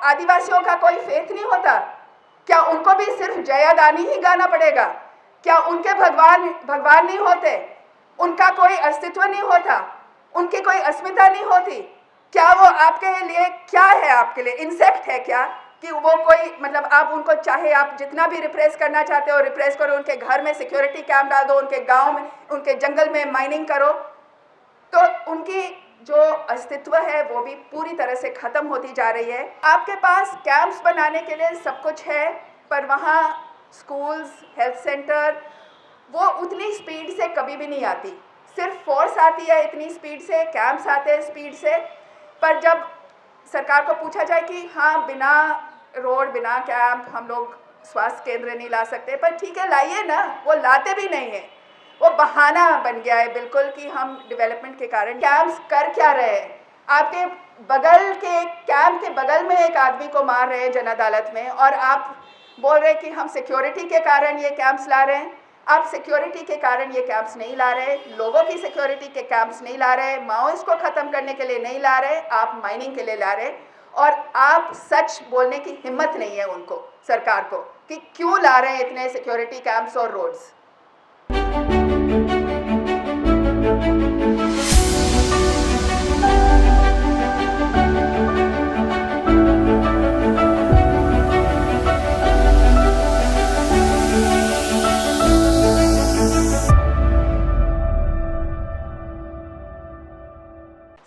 आदिवासियों का कोई फेथ नहीं होता? क्या उनको भी सिर्फ जयादानी ही गाना पड़ेगा? क्या उनके भगवान नहीं होते? उनका कोई अस्तित्व नहीं होता? उनकी कोई अस्मिता नहीं होती? क्या वो आपके लिए क्या है? आपके लिए इंसेक्ट है क्या? कि वो कोई मतलब आप उनको चाहे आप जितना भी रिप्रेस करना चाहते हो रिप्रेस करो, उनके घर में सिक्योरिटी कैंप डाल दो, उनके गांव में, उनके जंगल में माइनिंग करो, तो उनकी जो अस्तित्व है वो भी पूरी तरह से ख़त्म होती जा रही है। आपके पास कैंप्स बनाने के लिए सब कुछ है, पर वहाँ स्कूल्स, हेल्थ सेंटर वो उतनी स्पीड से कभी भी नहीं आती। सिर्फ फोर्स आती है इतनी स्पीड से, कैंप्स आते हैं स्पीड से, पर जब सरकार को पूछा जाए कि हाँ बिना रोड बिना कैंप हम लोग स्वास्थ्य केंद्र नहीं ला सकते, पर ठीक है लाइए ना, वो लाते भी नहीं है। वो बहाना बन गया है बिल्कुल कि हम डेवलपमेंट के कारण कैंप्स कर क्या रहे हैं। आपके बगल के कैंप के बगल में एक आदमी को मार रहे हैं जन अदालत में, और आप बोल रहे हैं कि हम सिक्योरिटी के कारण ये कैंप्स ला रहे हैं। आप सिक्योरिटी के कारण ये कैंप्स नहीं ला रहे, लोगों की सिक्योरिटी के कैंप्स नहीं ला रहे, माओइस्ट को ख़त्म करने के लिए नहीं ला रहे, आप माइनिंग के लिए ला रहे। और आप सच बोलने की हिम्मत नहीं है उनको, सरकार को, कि क्यों ला रहे हैं इतने सिक्योरिटी कैंप्स और रोड्स।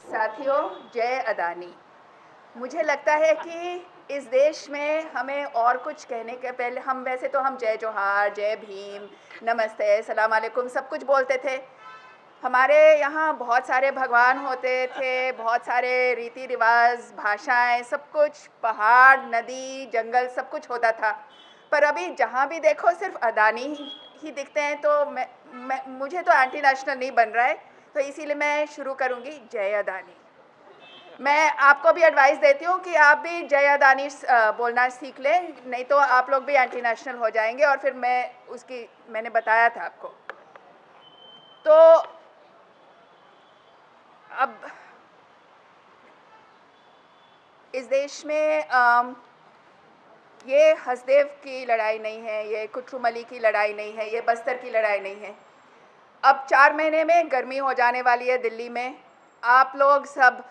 साथियों, जय अदानी। मुझे लगता है कि इस देश में हमें और कुछ कहने के पहले हम वैसे तो हम जय जोहार, जय भीम, नमस्ते, सलाम अलैकुम सब कुछ बोलते थे। हमारे यहाँ बहुत सारे भगवान होते थे, बहुत सारे रीति रिवाज, भाषाएं, सब कुछ, पहाड़, नदी, जंगल, सब कुछ होता था। पर अभी जहाँ भी देखो सिर्फ अदानी ही दिखते हैं। तो मुझे तो एंटी नेशनल नहीं बन रहा है, तो इसीलिए मैं शुरू करूँगी जय अदानी। मैं आपको भी एडवाइस देती हूँ कि आप भी जय अदानी बोलना सीख लें, नहीं तो आप लोग भी एंटी नेशनल हो जाएंगे। और फिर मैंने बताया था आपको। तो अब इस देश में ये हसदेव की लड़ाई नहीं है, ये कुट्रुमली की लड़ाई नहीं है, ये बस्तर की लड़ाई नहीं है। अब 4 महीने में गर्मी हो जाने वाली है दिल्ली में। आप लोग सब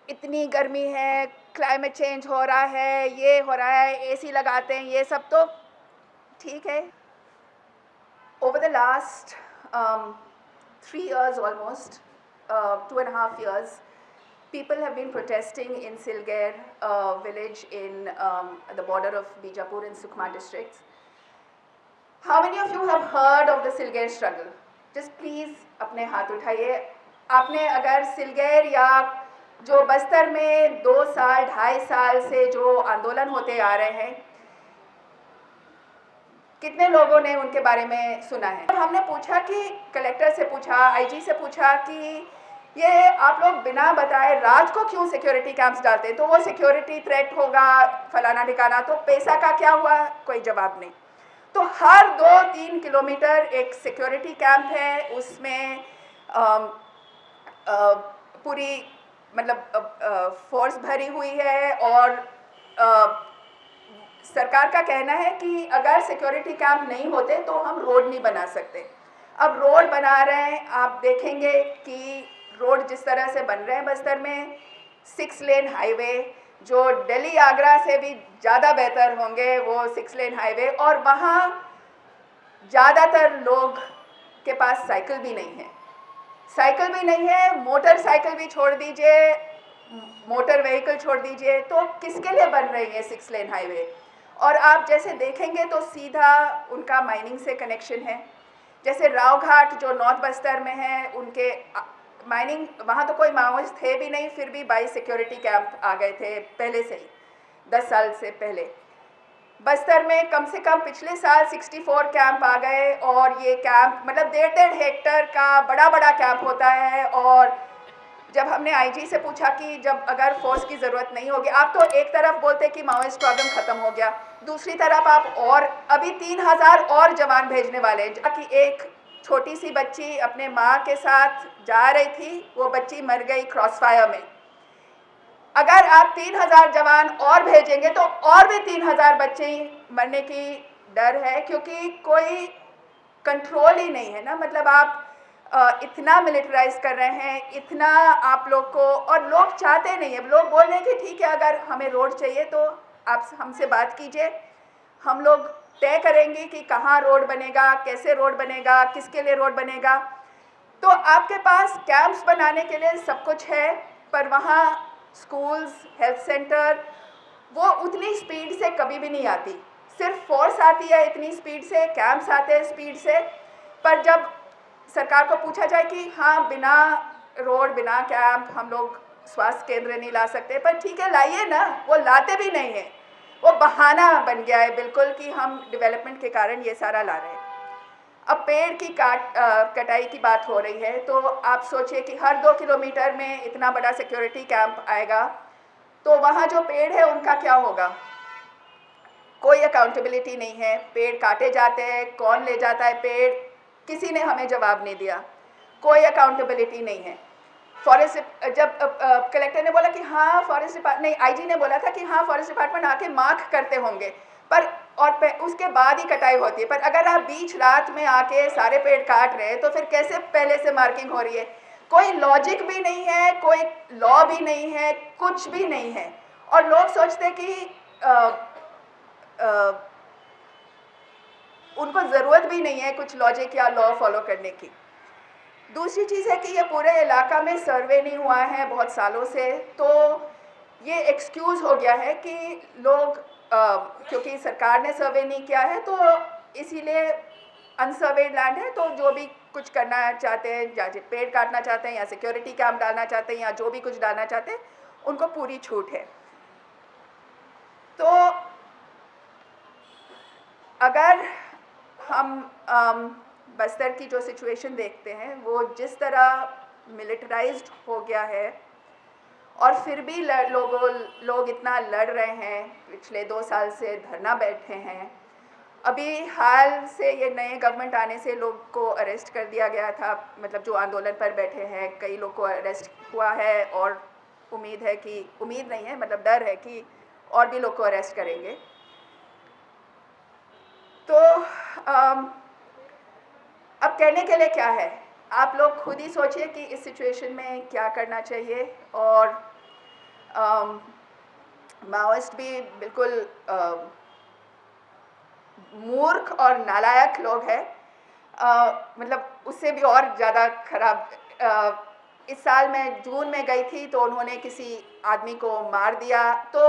इतनी गर्मी है, क्लाइमेट चेंज हो रहा है, ये हो रहा है, एसी लगाते हैं, ये सब तो ठीक है। Over the last 3 years almost, 2.5 years, people have been protesting in Silgair village in the border of Bijapur and Sukhma districts. How many of you have heard of the Silgair struggle? Just please अपने हाथ उठाइए। आपने अगर सिलगैर या जो बस्तर में 2 साल 2.5 साल से जो आंदोलन होते आ रहे हैं, कितने लोगों ने उनके बारे में सुना है? हमने पूछा कि कलेक्टर से पूछा, आईजी से पूछा कि ये आप लोग बिना बताए रात को क्यों सिक्योरिटी कैंप्स डालते हैं? तो वो सिक्योरिटी थ्रेट होगा, फलाना ठिकाना, तो पैसा का क्या हुआ? कोई जवाब नहीं। तो हर 2-3 किलोमीटर एक सिक्योरिटी कैंप है, उसमें पूरी मतलब फोर्स भरी हुई है। और सरकार का कहना है कि अगर सिक्योरिटी कैंप नहीं होते तो हम रोड नहीं बना सकते। अब रोड बना रहे हैं, आप देखेंगे कि रोड जिस तरह से बन रहे हैं बस्तर में, 6 लेन हाईवे जो दिल्ली आगरा से भी ज़्यादा बेहतर होंगे, वो 6 लेन हाईवे। और वहाँ ज़्यादातर लोग के पास साइकिल भी नहीं है, मोटरसाइकिल भी छोड़ दीजिए, मोटर व्हीकल छोड़ दीजिए। तो किसके लिए बन रही है 6 लेन हाईवे? और आप जैसे देखेंगे तो सीधा उनका माइनिंग से कनेक्शन है। जैसे राव घाट जो नॉर्थ बस्तर में है, उनके माइनिंग, वहाँ तो कोई माओइस्ट थे भी नहीं, फिर भी 22 सिक्योरिटी कैंप आ गए थे पहले से ही, 10 साल से पहले। बस्तर में कम से कम पिछले साल 64 कैंप आ गए। और ये कैंप मतलब 1.5 हेक्टेयर का बड़ा कैंप होता है। और जब हमने आईजी से पूछा कि जब अगर फोर्स की ज़रूरत नहीं होगी, आप तो एक तरफ बोलते कि माओइस्ट प्रॉब्लम ख़त्म हो गया, दूसरी तरफ आप और अभी 3000 और जवान भेजने वाले हैं। कि एक छोटी सी बच्ची अपने माँ के साथ जा रही थी, वो बच्ची मर गई क्रॉसफायर में। अगर आप 3000 जवान और भेजेंगे तो और भी 3000 बच्चे मरने की डर है, क्योंकि कोई कंट्रोल ही नहीं है ना। मतलब आप इतना मिलिटराइज कर रहे हैं, इतना आप लोग को, और लोग चाहते नहीं है। लोग बोल रहे हैं कि ठीक है, अगर हमें रोड चाहिए तो आप हमसे बात कीजिए, हम लोग तय करेंगे कि कहाँ रोड बनेगा, कैसे रोड बनेगा, किसके लिए रोड बनेगा। तो आपके पास कैंप्स बनाने के लिए सब कुछ है, पर वहाँ स्कूल्स, हेल्थ सेंटर, वो उतनी स्पीड से कभी भी नहीं आती। सिर्फ फोर्स आती है इतनी स्पीड से, कैंप्स आते हैं स्पीड से, पर जब सरकार को पूछा जाए कि हाँ, बिना रोड, बिना कैंप हम लोग स्वास्थ्य केंद्र नहीं ला सकते, पर ठीक है लाइए ना, वो लाते भी नहीं है। वो बहाना बन गया है बिल्कुल कि हम डेवलपमेंट के कारण ये सारा ला रहे हैं। अब पेड़ की कटाई की बात हो रही है, तो आप सोचिए कि हर 2 किलोमीटर में इतना बड़ा सिक्योरिटी कैंप आएगा, तो वहाँ जो पेड़ है उनका क्या होगा? कोई अकाउंटेबिलिटी नहीं है। पेड़ काटे जाते हैं, कौन ले जाता है पेड़, किसी ने हमें जवाब नहीं दिया। कोई अकाउंटेबिलिटी नहीं है। फॉरेस्ट जब कलेक्टर ने बोला कि हाँ फॉरेस्ट डिपार्टमेंट, नहीं, आईजी ने बोला था कि हाँ फॉरेस्ट डिपार्टमेंट आके मार्क करते होंगे, पर और उसके बाद ही कटाई होती है। पर अगर आप बीच रात में आके सारे पेड़ काट रहे हैं तो फिर कैसे पहले से मार्किंग हो रही है? कोई लॉजिक भी नहीं है, कोई लॉ भी नहीं है, कुछ भी नहीं है। और लोग सोचते हैं कि उनको ज़रूरत भी नहीं है कुछ लॉजिक या लॉ फॉलो करने की। दूसरी चीज़ है कि ये पूरे इलाका में सर्वे नहीं हुआ है बहुत सालों से, तो ये एक्सक्यूज़ हो गया है कि लोग क्योंकि सरकार ने सर्वे नहीं किया है तो इसीलिए अनसर्वेड लैंड है, तो जो भी कुछ करना चाहते हैं, या पेड़ काटना चाहते हैं या सिक्योरिटी कैंप डालना चाहते हैं या जो भी कुछ डालना चाहते हैं, उनको पूरी छूट है। तो अगर हम बस्तर की जो सिचुएशन देखते हैं, वो जिस तरह मिलिटराइज्ड हो गया है, और फिर भी लोग इतना लड़ रहे हैं, पिछले 2 साल से धरना बैठे हैं। अभी हाल से ये नए गवर्नमेंट आने से लोग को अरेस्ट कर दिया गया था, मतलब जो आंदोलन पर बैठे हैं, कई लोग को अरेस्ट हुआ है, और उम्मीद है कि, उम्मीद नहीं है, मतलब डर है कि और भी लोग को अरेस्ट करेंगे। तो अब कहने के लिए क्या है? आप लोग खुद ही सोचिए कि इस सिचुएशन में क्या करना चाहिए। और माओइस्ट भी बिल्कुल मूर्ख और नालायक लोग हैं, मतलब उससे भी और ज़्यादा खराब। इस साल मैं जून में गई थी तो उन्होंने किसी आदमी को मार दिया। तो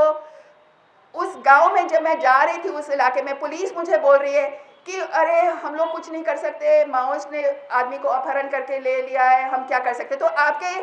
उस गांव में जब मैं जा रही थी, उस इलाके में, पुलिस मुझे बोल रही है कि अरे हम लोग कुछ नहीं कर सकते, माओइस्ट ने आदमी को अपहरण करके ले लिया है, हम क्या कर सकते। तो आपके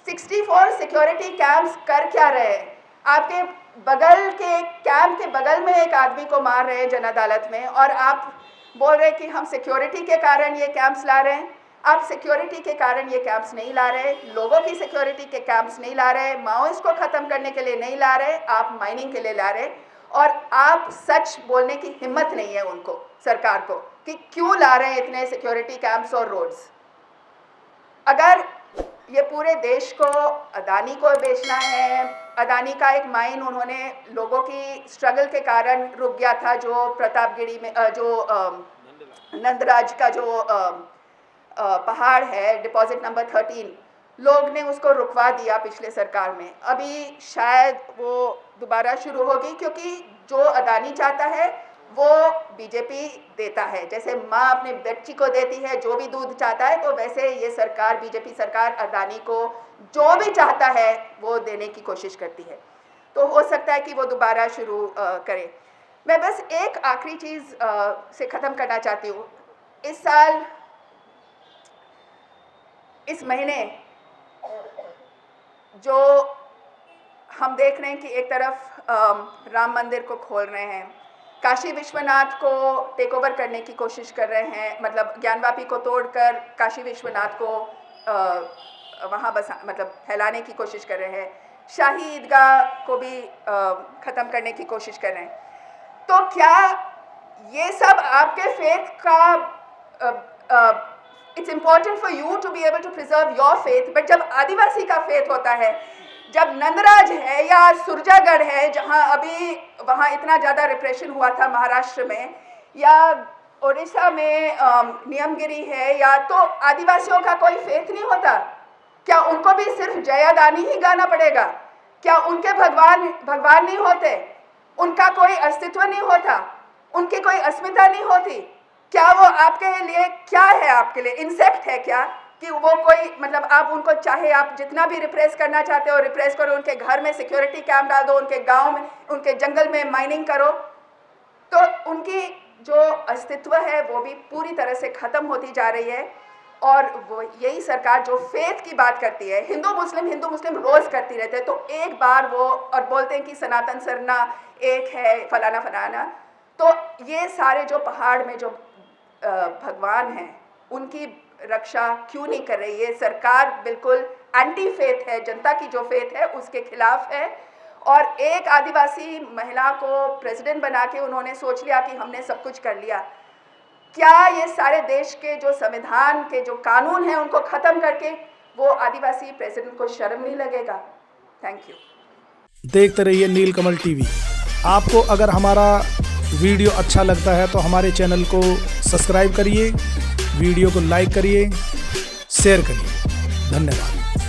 64 सिक्योरिटी कैंप्स कर क्या रहे हैं? आपके बगल के कैंप के बगल में एक आदमी को मार रहे हैं जन अदालत में, और आप बोल रहे हैं कि हम सिक्योरिटी के कारण ये कैंप्स ला रहे हैं। आप सिक्योरिटी के कारण ये कैंप्स नहीं ला रहे, लोगों की सिक्योरिटी के कैंप्स नहीं ला रहे, माओइस्ट को ख़त्म करने के लिए नहीं ला रहे, आप माइनिंग के लिए ला रहे। और आप सच बोलने की हिम्मत नहीं है उनको, सरकार को, कि क्यों ला रहे हैं इतने सिक्योरिटी कैंप्स और रोड्स। अगर ये पूरे देश को अदानी को बेचना है, अदानी का एक माइन उन्होंने लोगों की स्ट्रगल के कारण रुक गया था, जो प्रतापगढ़ी में जो नंदराज का जो पहाड़ है, डिपॉजिट नंबर 13, लोग ने उसको रुकवा दिया पिछले सरकार में। अभी शायद वो दोबारा शुरू होगी, क्योंकि जो अदानी चाहता है वो बीजेपी देता है। जैसे माँ अपने बच्ची को देती है जो भी दूध चाहता है, तो वैसे ये सरकार, बीजेपी सरकार, अदानी को जो भी चाहता है वो देने की कोशिश करती है। तो हो सकता है कि वो दोबारा शुरू करे। मैं बस एक आखिरी चीज़ से ख़त्म करना चाहती हूँ। इस साल, इस महीने जो हम देख रहे हैं कि एक तरफ राम मंदिर को खोल रहे हैं, काशी विश्वनाथ को टेक ओवर करने की कोशिश कर रहे हैं, मतलब ज्ञानवापी को तोड़कर काशी विश्वनाथ को वहाँ मतलब फैलाने की कोशिश कर रहे हैं, शाही ईदगाह को भी ख़त्म करने की कोशिश कर रहे हैं। तो क्या ये सब आपके फेथ का it's important for you to be able to preserve your faith, but जब आदिवासी का फेथ होता है, जब नंदराज है या सुरजागढ़ है, जहां अभी वहां इतना ज़्यादा रिप्रेशन हुआ था महाराष्ट्र में, या उड़ीसा में नियमगिरी है, या तो आदिवासियों का कोई फेथ नहीं होता? क्या उनको भी सिर्फ जयादानी ही गाना पड़ेगा? क्या उनके भगवान नहीं होते? उनका कोई अस्तित्व नहीं होता? उनकी कोई अस्मिता नहीं होती? क्या वो आपके लिए क्या है? आपके लिए इंसेक्ट है क्या? कि वो कोई मतलब आप उनको चाहे आप जितना भी रिप्रेस करना चाहते हो रिप्रेस करो, उनके घर में सिक्योरिटी कैंप डाल दो, उनके गांव में, उनके जंगल में माइनिंग करो, तो उनकी जो अस्तित्व है वो भी पूरी तरह से ख़त्म होती जा रही है। और वो यही सरकार जो फेथ की बात करती है, हिंदू मुस्लिम रोज़ करती रहते हैं, तो एक बार वो और बोलते हैं कि सनातन सरना एक है, फलाना फलाना। तो ये सारे जो पहाड़ में जो भगवान हैं उनकी रक्षा क्यों नहीं कर रही है सरकार? बिल्कुल एंटी फेथ है, जनता की जो फेथ है उसके खिलाफ है। और एक आदिवासी महिला को प्रेसिडेंट बना के उन्होंने सोच लिया कि हमने सब कुछ कर लिया। क्या ये सारे देश के जो संविधान के जो कानून हैं उनको ख़त्म करके वो आदिवासी प्रेसिडेंट को शर्म नहीं लगेगा? Thank you. देखते रहिए नीलकमल टीवी। आपको अगर हमारा वीडियो अच्छा लगता है तो हमारे चैनल को सब्सक्राइब करिए, वीडियो को लाइक करिए, शेयर करिए। धन्यवाद।